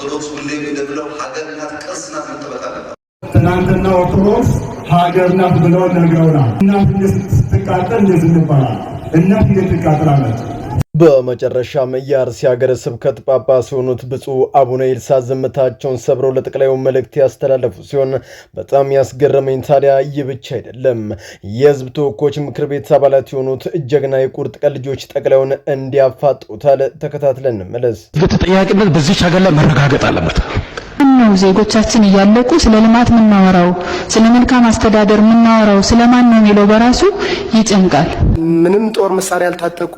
ኦርቶዶክስ ሁሌም እንደብለው ሀገርና ቅርስና መጠበቅ አለበት። ትናንትና ኦርቶዶክስ ሀገርና ብለው ነግረውናል። እናት ስትቃጠል እንደዚህ ይባላል። እናት ትቃጠላለች። በመጨረሻም የአርሲ ሀገረ ስብከት ጳጳስ የሆኑት ብፁዕ አቡነ ይልሳ ዝምታቸውን ሰብረው ለጠቅላዩ መልእክት ያስተላለፉ ሲሆን በጣም ያስገረመኝ ታዲያ ይህ ብቻ አይደለም። የሕዝብ ተወካዮች ምክር ቤት አባላት የሆኑት ጀግና የቁርጥ ቀን ልጆች ጠቅላዩን እንዲያፋጡታል። ተከታትለን እንመለስ። ተጠያቂነት በዚች ሀገር ላይ መረጋገጥ አለበት። ነው ዜጎቻችን እያለቁ ስለ ልማት ምናወራው ስለ መልካም አስተዳደር ምናወራው ስለማን ነው የሚለው በራሱ ይጨንቃል። ምንም ጦር መሳሪያ ያልታጠቁ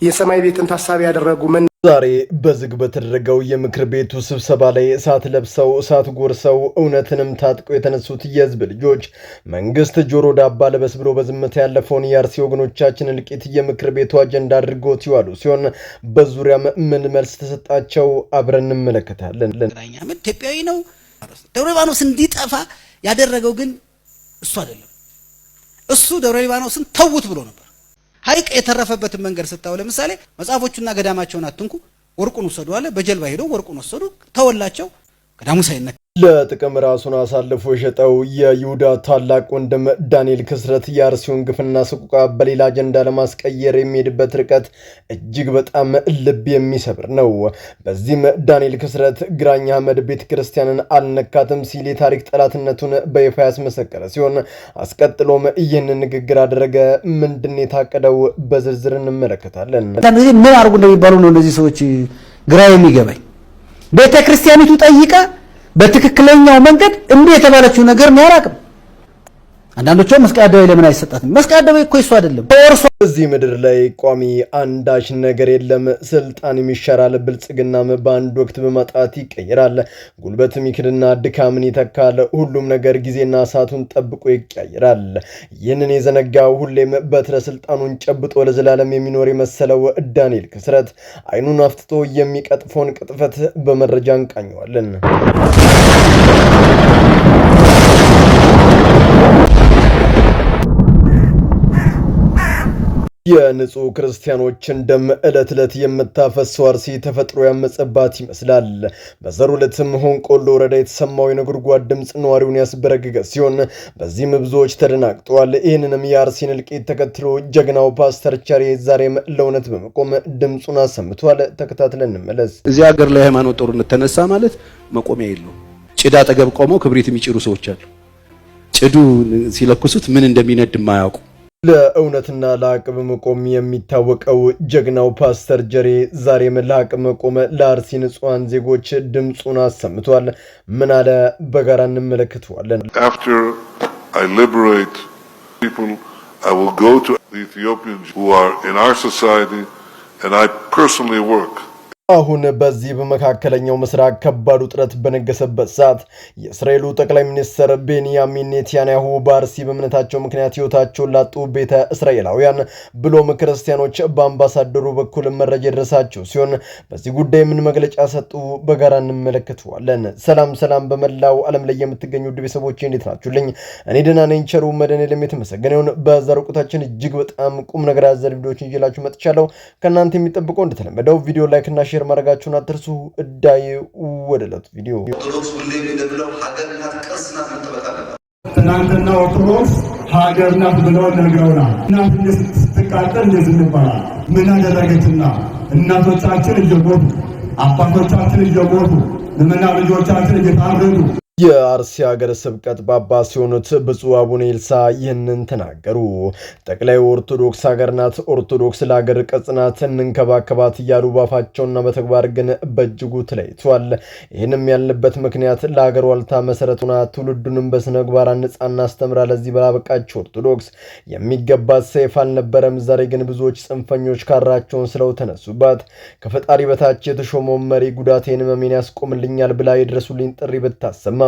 የሰማይ ቤትን ታሳቢ ያደረጉ ዛሬ በዝግ በተደረገው የምክር ቤቱ ስብሰባ ላይ እሳት ለብሰው እሳት ጎርሰው እውነትንም ታጥቀው የተነሱት የሕዝብ ልጆች መንግስት ጆሮ ዳባ ልበስ ብሎ በዝምታ ያለፈውን የአርሲ ወገኖቻችን እልቂት የምክር ቤቱ አጀንዳ አድርጎት ይዋሉ ሲሆን በዙሪያም ምን መልስ ተሰጣቸው አብረን እንመለከታለን። ኢትዮጵያዊ ነው። ደብረ ሊባኖስ እንዲጠፋ ያደረገው ግን እሱ አይደለም። እሱ ደብረ ሊባኖስን ተውት ብሎ ነበር። ሀይቅ የተረፈበትን መንገድ ስታው ለምሳሌ መጻፎቹና ገዳማቸውን አትንኩ ወርቁን ወሰዱ አለ። በጀልባ ሄደው ወርቁን ወሰዱ፣ ተወላቸው፣ ገዳሙ ሳይነካ ለጥቅም ራሱን አሳልፎ የሸጠው የይሁዳ ታላቅ ወንድም ዳንኤል ክስረት የአርሲውን ግፍና ስቁቃ በሌላ አጀንዳ ለማስቀየር የሚሄድበት ርቀት እጅግ በጣም ልብ የሚሰብር ነው። በዚህም ዳንኤል ክስረት ግራኝ አህመድ ቤተ ክርስቲያንን አልነካትም ሲል የታሪክ ጠላትነቱን በይፋ ያስመሰከረ ሲሆን አስቀጥሎም ይህንን ንግግር አደረገ። ምንድን የታቀደው በዝርዝር እንመለከታለን። ምን አርጉ እንደሚባሉ ነው እነዚህ ሰዎች ግራ የሚገባኝ። ቤተ ክርስቲያኒቱ ጠይቃ በትክክለኛው መንገድ እንዴ የተባለችው ነገር ነው ያራቅም። አንዳንዶቹ መስቀል አደባባይ ለምን አይሰጣትም? መስቀል አደባባይ እኮ እሱ አይደለም ወርሶ እዚህ ምድር ላይ ቋሚ አንዳች ነገር የለም። ስልጣን ይሻራል፣ ብልጽግናም በአንድ ወቅት በማጣት ይቀየራል። ጉልበትም ይክድና ድካምን ይተካል። ሁሉም ነገር ጊዜና ሰዓቱን ጠብቆ ይቀየራል። ይህንን የዘነጋው ሁሌም በትረ ስልጣኑን ጨብጦ ለዘላለም የሚኖር የመሰለው ዳንኤል ክስረት አይኑን አፍጥጦ የሚቀጥፈውን ቅጥፈት በመረጃ እንቃኘዋለን። የንጹህ ክርስቲያኖችን ደም ዕለት ዕለት የምታፈሰው አርሲ ተፈጥሮ ያመጸባት ይመስላል። በዘሩ ዕለትም ሆንቆሎ ወረዳ የተሰማው የነጎድጓድ ድምፅ ነዋሪውን ያስበረገገ ሲሆን በዚህም ብዙዎች ተደናግጠዋል። ይህንንም የአርሲን እልቂት ተከትሎ ጀግናው ፓስተር ቸሬ ዛሬም ለእውነት በመቆም ድምፁን አሰምቷል። ተከታትለን እንመለስ። እዚህ ሀገር ላይ ሃይማኖት ጦርነት ተነሳ ማለት መቆሚያ የለውም። ጭድ አጠገብ ቆመው ክብሪት የሚጭሩ ሰዎች አሉ። ጭዱ ሲለኩሱት ምን እንደሚነድ የማያውቁ። ለእውነትና ለሐቅ በመቆም የሚታወቀው ጀግናው ፓስተር ጀሬ ዛሬም ለሐቅ መቆም ለአርሲ ንጹሃን ዜጎች ድምፁን አሰምቷል። ምን አለ? በጋራ እንመለከተዋለን። After I liberate people, I will go to the Ethiopians who are in our society and I personally work. አሁን በዚህ በመካከለኛው ምስራቅ ከባድ ውጥረት በነገሰበት ሰዓት የእስራኤሉ ጠቅላይ ሚኒስትር ቤንያሚን ኔታንያሁ በአርሲ በእምነታቸው ምክንያት ሕይወታቸውን ላጡ ቤተ እስራኤላውያን ብሎም ክርስቲያኖች በአምባሳደሩ በኩል መረጃ የደረሳቸው ሲሆን በዚህ ጉዳይ ምን መግለጫ ሰጡ? በጋራ እንመለከተዋለን። ሰላም በመላው ዓለም ላይ የምትገኙ ውድ ቤተሰቦቼ እንዴት ናችሁልኝ? እኔ ደህና ነኝ። ቸሩ መድኃኔዓለም የተመሰገነ ይሁን። በዛሬው ቆይታችን እጅግ በጣም ቁም ነገር አዘል ቪዲዮዎችን ይዤላችሁ መጥቻለሁ። ከእናንተ የሚጠብቀው እንደተለመደው ቪዲዮ ላይክ እና ሼር ማድረጋችሁን አትርሱ። እዳይ ወደ ዕለቱ ቪዲዮ። ኦርቶዶክስ ሁሌም እንደብለው ሀገርና ቅርስና መጠበቅ አለበት። ትናንትና ኦርቶዶክስ ሀገርና ብለው ነግረውናል። እናት ስትቃጠል እንደዚህ ይባላል። ምን አደረገችና? እናቶቻችን እየሞቱ አባቶቻችን እየሞቱ ለመና ልጆቻችን እየታረዱ የአርሲ ሀገረ ስብከት ጳጳስ የሆኑት ብፁዕ አቡነ ይልሳ ይህንን ተናገሩ። ጠቅላይ ኦርቶዶክስ ሀገር ናት፣ ኦርቶዶክስ ለሀገር ቀጽናት እንንከባከባት እያሉ ባፋቸውና በተግባር ግን በእጅጉ ተለይቷል። ይህንም ያልንበት ምክንያት ለሀገር ዋልታ መሰረቱና ትውልዱንም በስነ ምግባር አንጻና አስተምራ ለዚህ ባበቃቸው ኦርቶዶክስ የሚገባት ሰይፍ አልነበረም። ዛሬ ግን ብዙዎች ጽንፈኞች ካራቸውን ስለው ተነሱባት። ከፈጣሪ በታች የተሾመውን መሪ ጉዳቴን መሜን ያስቆምልኛል ብላ የድረሱልኝ ጥሪ ብታሰማ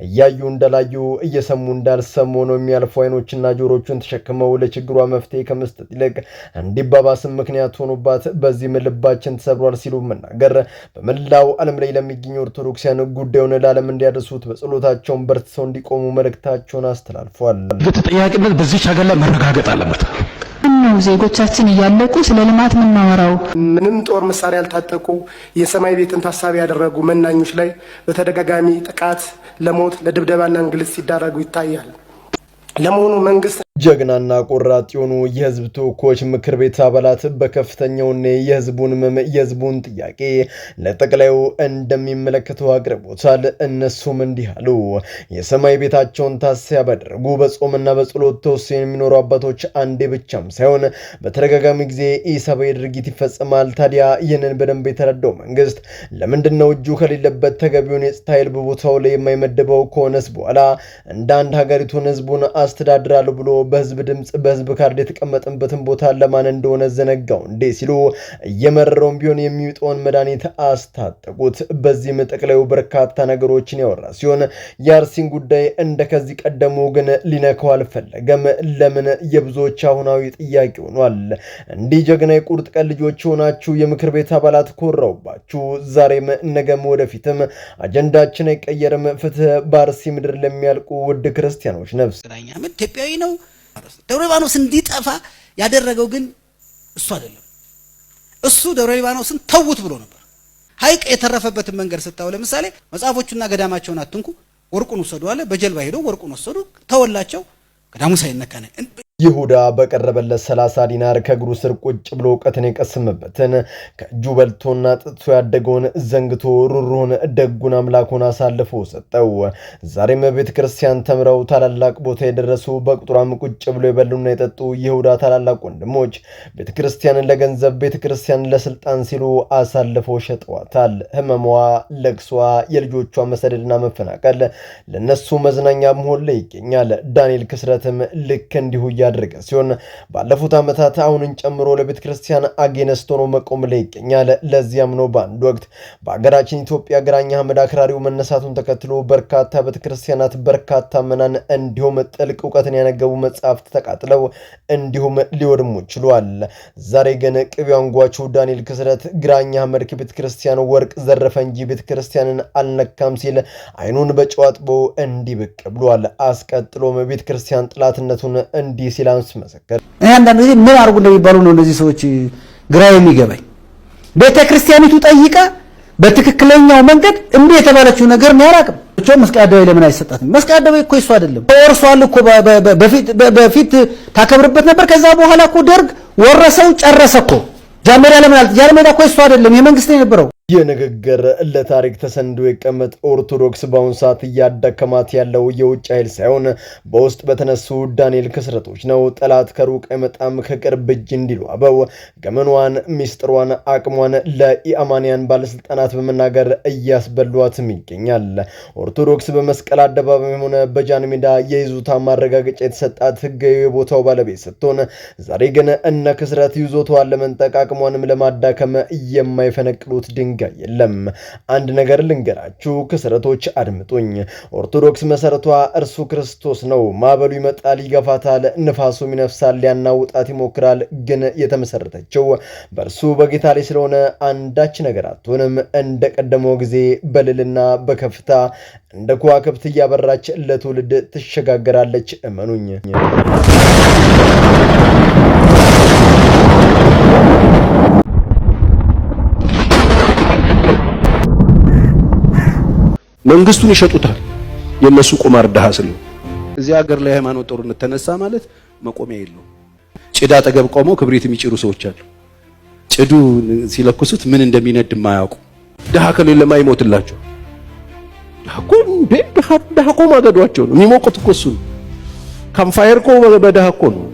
እያዩ እንዳላዩ እየሰሙ እንዳልሰሙ ነው የሚያልፉ አይኖችና ጆሮቹን ተሸክመው ለችግሯ መፍትሄ ከመስጠት ይልቅ እንዲባባስም ምክንያት ሆኖባት በዚህም ልባችን ተሰብሯል ሲሉ መናገር በመላው ዓለም ላይ ለሚገኙ ኦርቶዶክሳውያን ጉዳዩን ለዓለም እንዲያደርሱት በጸሎታቸውን በርትተው እንዲቆሙ መልእክታቸውን አስተላልፈዋል። ተጠያቂነት በዚህ ሀገር ላይ መረጋገጥ አለበት። ነው ዜጎቻችን እያለቁ ስለ ልማት የምናወራው? ምንም ጦር መሳሪያ ያልታጠቁ የሰማይ ቤትን ታሳቢ ያደረጉ መናኞች ላይ በተደጋጋሚ ጥቃት፣ ለሞት፣ ለድብደባና እንግልት ሲዳረጉ ይታያል። ለመሆኑ መንግስት ጀግናና ቆራጥ የሆኑ የህዝብ ተወካዮች ምክር ቤት አባላት በከፍተኛውና የህዝቡን ጥያቄ ለጠቅላዩ እንደሚመለከተው አቅርቦታል። እነሱም እንዲህ አሉ። የሰማይ ቤታቸውን ታሳቢ ያደረጉ በጾምና በጸሎት ተወስነው የሚኖሩ አባቶች አንዴ ብቻም ሳይሆን በተደጋጋሚ ጊዜ ኢሰብአዊ ድርጊት ይፈጸማል። ታዲያ ይህንን በደንብ የተረዳው መንግስት ለምንድነው እጁ ከሌለበት ተገቢውን የጸጥታ ኃይል በቦታው ላይ የማይመደበው? ከሆነስ በኋላ እንደ አንድ ሀገሪቱን ህዝቡን አስተዳድራለሁ ብሎ በህዝብ ድምጽ በህዝብ ካርድ የተቀመጠበትን ቦታ ለማን እንደሆነ ዘነጋው እንዴ ሲሉ እየመረረውን ቢሆን የሚውጠውን መድኃኒት አስታጠቁት። በዚህም ጠቅላዩ በርካታ ነገሮችን ያወራ ሲሆን የአርሲን ጉዳይ እንደከዚህ ቀደሙ ግን ሊነካው አልፈለገም። ለምን? የብዙዎች አሁናዊ ጥያቄ ሆኗል። እንዲህ ጀግና የቁርጥ ቀን ልጆች ሆናችሁ የምክር ቤት አባላት ኮራውባችሁ። ዛሬም ነገም ወደፊትም አጀንዳችን አይቀየርም። ፍትህ በአርሲ ምድር ለሚያልቁ ውድ ክርስቲያኖች ነፍስ ኢትዮጵያዊ ነው። ደብረ ሊባኖስ እንዲጠፋ ያደረገው ግን እሱ አይደለም። እሱ ደብረ ሊባኖስን ተውት ብሎ ነበር። ሐይቅ የተረፈበትን መንገድ ስታው ለምሳሌ መጽሐፎቹና ገዳማቸውን አትንኩ፣ ወርቁን ወሰዱ አለ። በጀልባ ሄደው ወርቁን ወሰዱ፣ ተወላቸው። ገዳሙ ሳይነካ ነው። ይሁዳ በቀረበለት 30 ዲናር ከእግሩ ስር ቁጭ ብሎ እውቀትን የቀሰመበትን ከእጁ በልቶና ጥጥቶ ያደገውን ዘንግቶ ሩሩን ደጉን አምላኩን አሳልፎ ሰጠው። ዛሬም ቤተ ክርስቲያን ተምረው ታላላቅ ቦታ የደረሱ በቁጥሯም ቁጭ ብሎ የበሉና የጠጡ ይሁዳ ታላላቅ ወንድሞች ቤተ ክርስቲያንን ለገንዘብ፣ ቤተ ክርስቲያንን ለስልጣን ሲሉ አሳልፈው ሸጠዋታል። ህመሟ፣ ለቅሷ፣ የልጆቿ መሰደድና መፈናቀል ለነሱ መዝናኛ መሆን ላይ ይገኛል። ዳንኤል ክስረትም ልክ እንዲሁ ያደረገ ሲሆን ባለፉት ዓመታት አሁንን ጨምሮ ለቤተ ክርስቲያን አጌነስት ሆኖ መቆም ላይ ይገኛል። ለዚያም ነው በአንድ ወቅት በአገራችን ኢትዮጵያ ግራኝ አህመድ አክራሪው መነሳቱን ተከትሎ በርካታ ቤተ ክርስቲያናት፣ በርካታ መናን እንዲሁም ጥልቅ እውቀትን ያነገቡ መጽሐፍት ተቃጥለው እንዲሁም ሊወድሙ ችሏል። ዛሬ ግን ቅቤው አንጓቹ ዳንኤል ክስረት ግራኝ አህመድ ከቤተ ክርስቲያን ወርቅ ዘረፈ እንጂ ቤተ ክርስቲያንን አልነካም ሲል አይኑን በጨዋጥቦ እንዲህ ብቅ ብሏል። አስቀጥሎም ቤተ ክርስቲያን ጥላትነቱን እንዲህ ሲላንስ መሰከረ። አንዳንድ ጊዜ ምን አርጉ እንደሚባሉ ነው እነዚህ ሰዎች ግራ የሚገባኝ። ቤተክርስቲያኒቱ ጠይቃ በትክክለኛው መንገድ እንዴ የተባለችው ነገር ነው ያራቅም። መስቀል አደባባይ ለምን አይሰጣትም? መስቀል አደባባይ እኮ እሱ አይደለም ወርሷል እኮ በፊት ታከብርበት ነበር። ከዛ በኋላ እኮ ደርግ ወረሰው ጨረሰ እኮ። ጃንሜዳ ለምን አልተ? ጃንሜዳ እኮ እሱ አይደለም የመንግስት ነው የነበረው። ይህ ንግግር ለታሪክ ተሰንዶ የቀመጥ ኦርቶዶክስ በአሁኑ ሰዓት እያዳከማት ያለው የውጭ ኃይል ሳይሆን በውስጥ በተነሱ ዳንኤል ክስረቶች ነው። ጠላት ከሩቅ አይመጣም ከቅርብ እጅ እንዲሉ አበው ገመኗን፣ ሚስጥሯን፣ አቅሟን ለኢአማንያን ባለስልጣናት በመናገር እያስበሏትም ይገኛል። ኦርቶዶክስ በመስቀል አደባባይ ሆነ በጃንሜዳ የይዞታ ማረጋገጫ የተሰጣት ህጋዊ የቦታው ባለቤት ስትሆን ዛሬ ግን እነ ክስረት ይዞታዋን ለመንጠቅ አቅሟንም ለማዳከም የማይፈነቅሉት ድንጋይ የለም። አንድ ነገር ልንገራችሁ ክስረቶች አድምጡኝ። ኦርቶዶክስ መሰረቷ እርሱ ክርስቶስ ነው። ማዕበሉ ይመጣል፣ ይገፋታል፣ ንፋሱም ይነፍሳል፣ ሊያናውጣት ይሞክራል። ግን የተመሰረተችው በእርሱ በጌታ ላይ ስለሆነ አንዳች ነገር አትሆንም። እንደ ቀደመው ጊዜ በልልና በከፍታ እንደ ከዋክብት እያበራች ለትውልድ ትሸጋገራለች። እመኑኝ። መንግስቱን ይሸጡታል። የነሱ ቁማር ደሃ ስለሆነ እዚህ ሀገር ላይ ሃይማኖት ጦርነት ተነሳ ማለት መቆሚያ የለውም። ጭዳ አጠገብ ቆመው ክብሪት የሚጭሩ ሰዎች አሉ። ጭዱ ሲለኩሱት ምን እንደሚነድ ማያውቁ። ደሃ ከሌለ ማይሞትላቸው ደሃ እኮ ማገዷቸው ነው። የሚሞቁት እኮ እሱ ነው። ካምፋየር እኮ በደሃ እኮ ነው።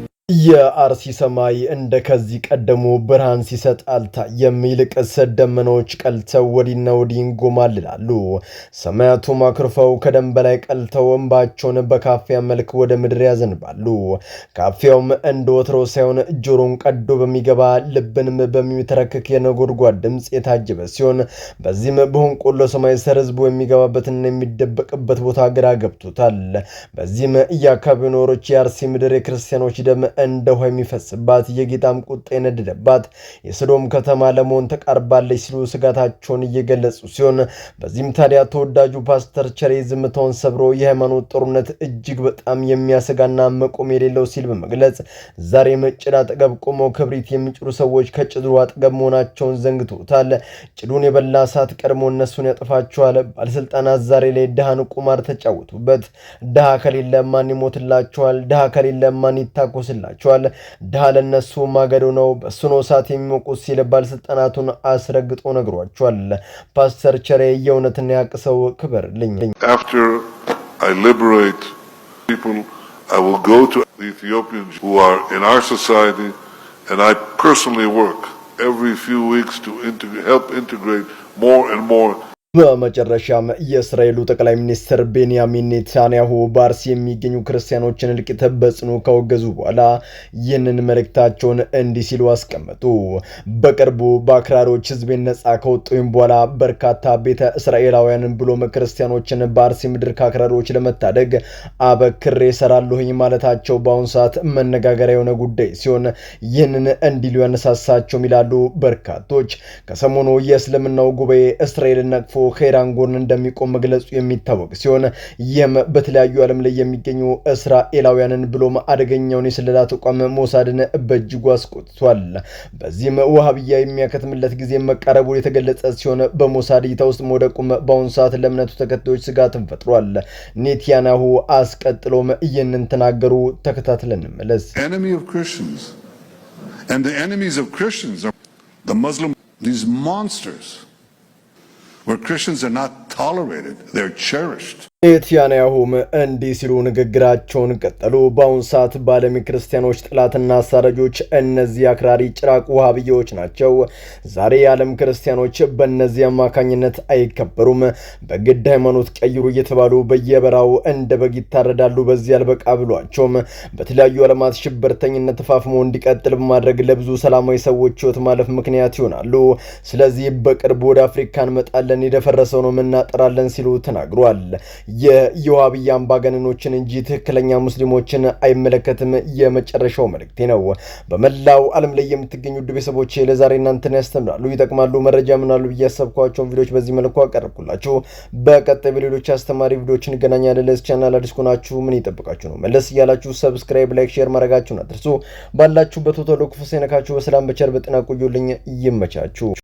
የአርሲ ሰማይ እንደ ከዚህ ቀደሙ ብርሃን ሲሰጥ አልታየም። ይልቅስ ደመናዎች ቀልተው ወዲና ወዲህ ይንጎማልላሉ። ሰማያቱ አክርፈው ከደም በላይ ቀልተው እንባቸውን በካፊያ መልክ ወደ ምድር ያዘንባሉ። ካፊያውም እንደ ወትሮ ሳይሆን ጆሮን ቀዶ በሚገባ ልብንም በሚተረክክ የነጎድጓድ ድምፅ የታጀበ ሲሆን በዚህም በሆንቆሎ ሰማይ ስር ህዝቡ የሚገባበትና የሚደበቅበት ቦታ ግራ ገብቶታል። በዚህም የአካባቢው ኖሮች የአርሲ ምድር የክርስቲያኖች ደም እንደ ውሃ የሚፈስባት የጌታም ቁጣ የነደደባት የሰዶም ከተማ ለመሆን ተቃርባለች ሲሉ ስጋታቸውን እየገለጹ ሲሆን በዚህም ታዲያ ተወዳጁ ፓስተር ቸሬ ዝምታውን ሰብሮ የሃይማኖት ጦርነት እጅግ በጣም የሚያሰጋና መቆም የሌለው ሲል በመግለጽ ዛሬም ጭድ አጠገብ ቆመው ክብሪት የሚጭሩ ሰዎች ከጭዱ አጠገብ መሆናቸውን ዘንግቶታል። ጭዱን የበላ እሳት ቀድሞ እነሱን ያጠፋቸዋል። ባለስልጣናት ዛሬ ላይ ድሃን ቁማር ተጫወቱበት። ድሃ ከሌለ ማን ይሞትላቸዋል? ድሃ ከሌለ ማን ይታኮስላቸዋል? ድሃ ለነሱ ማገዶ ነው፣ በሱ ነው እሳት የሚሞቁት ሲል ባለስልጣናቱን አስረግጦ ነግሯቸዋል። ፓስተር ቸሬ የእውነትን ያቅሰው ክበርልኝ። After I liberate people, I will go to the Ethiopians who are in our society, and I personally work every few weeks to help integrate more and more. በመጨረሻም የእስራኤሉ ጠቅላይ ሚኒስትር ቤንያሚን ኔታንያሁ በአርሲ የሚገኙ ክርስቲያኖችን እልቂት በጽኑ ካወገዙ በኋላ ይህንን መልእክታቸውን እንዲህ ሲሉ አስቀመጡ። በቅርቡ በአክራሪዎች ህዝቤን ነጻ ከወጡኝ በኋላ በርካታ ቤተ እስራኤላውያንን ብሎም ክርስቲያኖችን በአርሲ ምድር ከአክራሪዎች ለመታደግ አበክሬ እሰራለሁኝ ማለታቸው በአሁኑ ሰዓት መነጋገሪያ የሆነ ጉዳይ ሲሆን ይህንን እንዲሉ ያነሳሳቸው ይላሉ በርካቶች። ከሰሞኑ የእስልምናው ጉባኤ እስራኤልን ነቅፎ ከኢራን ጎን እንደሚቆም መግለጹ የሚታወቅ ሲሆን ይህም በተለያዩ ዓለም ላይ የሚገኙ እስራኤላውያንን ብሎም አደገኛውን የስለላ ተቋም ሞሳድን በእጅጉ አስቆጥቷል። በዚህም ወሃቢያ የሚያከትምለት ጊዜ መቃረቡ የተገለጸ ሲሆን በሞሳድ እይታ ውስጥ መውደቁም በአሁኑ ሰዓት ለእምነቱ ተከታዮች ስጋትን ፈጥሯል። ኔታንያሁ አስቀጥሎም ይህንን ተናገሩ። ተከታትለን እንመለስ። Enemy of Christians and the enemies of Christians are the Muslim, these monsters where Christians are not tolerated, they're cherished. ኔታንያሁም እንዲህ ሲሉ ንግግራቸውን ቀጠሉ። በአሁኑ ሰዓት በዓለም ክርስቲያኖች ጥላትና አሳዳጆች እነዚህ አክራሪ ጭራቅ ውሃብያዎች ናቸው። ዛሬ የዓለም ክርስቲያኖች በእነዚህ አማካኝነት አይከበሩም። በግድ ሃይማኖት ቀይሩ እየተባሉ በየበራው እንደ በግ ይታረዳሉ። በዚህ አልበቃ ብሏቸውም በተለያዩ ዓለማት ሽብርተኝነት ተፋፍሞ እንዲቀጥል በማድረግ ለብዙ ሰላማዊ ሰዎች ሕይወት ማለፍ ምክንያት ይሆናሉ። ስለዚህ በቅርቡ ወደ አፍሪካ እንመጣለን፣ የደፈረሰው ነው እናጠራለን ሲሉ ተናግሯል። የዋሃቢያ አምባገነኖችን እንጂ ትክክለኛ ሙስሊሞችን አይመለከትም የመጨረሻው መልእክቴ ነው። በመላው ዓለም ላይ የምትገኙ ውድ ቤተሰቦቼ ለዛሬ እናንተን ያስተምራሉ፣ ይጠቅማሉ፣ መረጃ ምናሉ ብዬ ያሰብኳቸውን ቪዲዮዎች በዚህ መልኩ አቀርብኩላችሁ። በቀጣይ በሌሎች አስተማሪ ቪዲዮዎች እንገናኛለን። ለዚህ ቻናል አዲስ ከሆናችሁ ምን ይጠብቃችሁ ነው? መለስ እያላችሁ ሰብስክራይብ፣ ላይክ፣ ሼር ማድረጋችሁን አትርሱ። ባላችሁበት ሁሉ ክፉ ሳይነካችሁ በሰላም በቸር በጤና ቆዩልኝ። ይመቻችሁ።